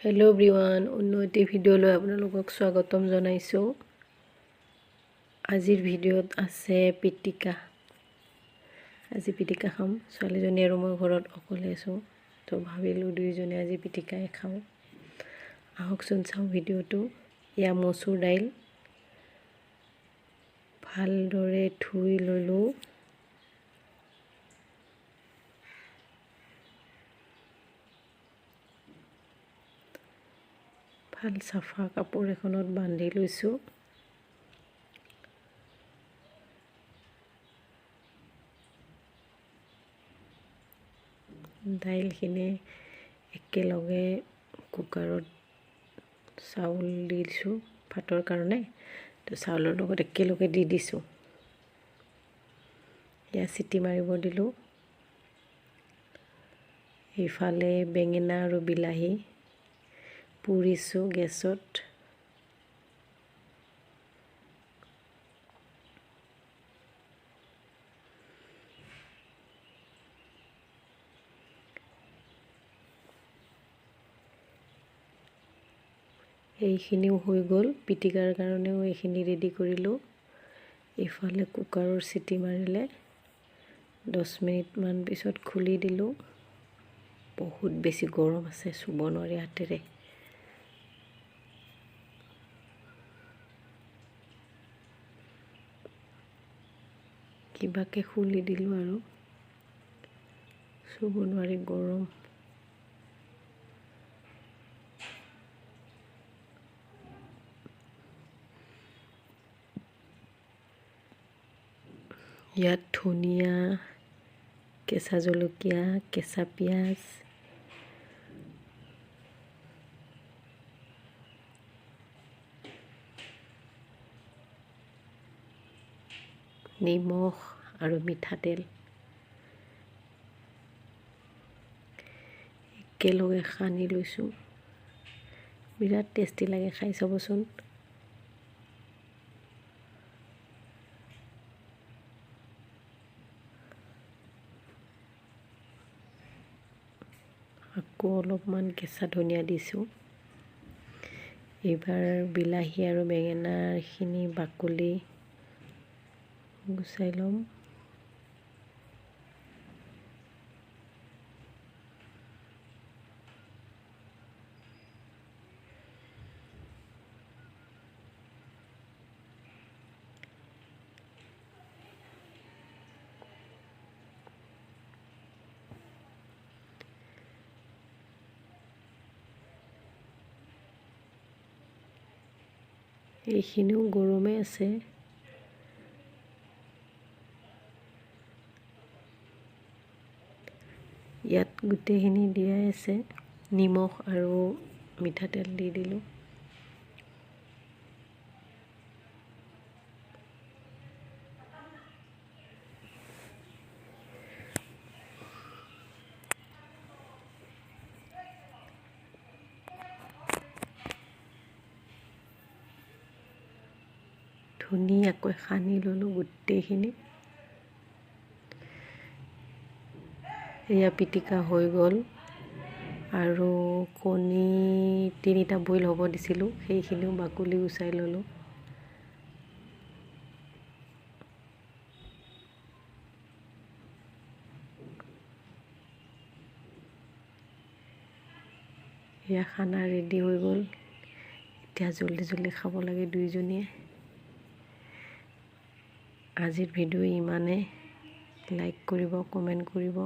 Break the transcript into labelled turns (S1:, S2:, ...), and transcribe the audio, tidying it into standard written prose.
S1: Hello' everyone, উন্নতি ভিডিঅ'লৈ আপোনালোকক স্বাগতম জনাইছোঁ। আজিৰ ভিডিঅ'ত আছে পিটিকা। আজি পিটিকা খাম। ছোৱালীজনী আৰু মই ঘৰত অকলে আছোঁ, তো ভাবিলোঁ দুয়োজনে আজি পিটিকাই খাওঁ। আহকচোন চাওঁ ভিডিঅ'টো। এয়া মচুৰ দাইল ভালদৰে ধুই ল'লোঁ। ভাল চাফা কাপোৰ এখনত বান্ধি লৈছোঁ। দাইলখিনি একেলগে কুকাৰত চাউল দিছোঁ ভাতৰ কাৰণে, তো চাউলৰ লগত একেলগে দি দিছোঁ। এয়া চিটি মাৰিব দিলোঁ। এইফালে বেঙেনা আৰু বিলাহী পুৰিছোঁ গেছত। এইখিনিও হৈ গ'ল। পিটিকাৰ কাৰণেও এইখিনি ৰেডি কৰিলোঁ। এইফালে কুকাৰৰ চিটি মাৰিলে 10 মিনিটমান পিছত খুলি দিলোঁ। বহুত বেছি গৰম আছে, চুব নোৱাৰি হাতেৰে। কিবাকে খুলি দিলোঁ আৰু চুব নোৱাৰি গৰম। ইয়াত ধনিয়া, কেঁচা জলকীয়া, কেঁচা পিঁয়াজ, নিমখ আৰু মিঠাতেল একেলগে সানি লৈছোঁ। বিৰাট টেষ্টি লাগে, খাই চাবচোন। আকৌ অলপমান কেঁচা ধনিয়া দিছোঁ। এইবাৰ বিলাহী আৰু বেঙেনাখিনি বাকলি গুচাই ল'ম। এইখিনিও গৰমে আছে। ইয়াত গোটেইখিনি দিয়াই আছে। নিমখ আৰু মিঠাতেল দি দিলোঁ। ধুনীয়াকৈ সানি ল'লোঁ গোটেইখিনি। এয়া পিটিকা হৈ গ'ল। আৰু কণী 3টা বইল হ'ব দিছিলোঁ, সেইখিনিও বাকলি গুচাই ল'লোঁ। এয়া খানা ৰেডি হৈ গ'ল। এতিয়া জলদি জলদি খাব লাগে দুইজনীয়ে। আজিৰ ভিডিঅ' ইমানে। লাইক কৰিব, কমেণ্ট কৰিব।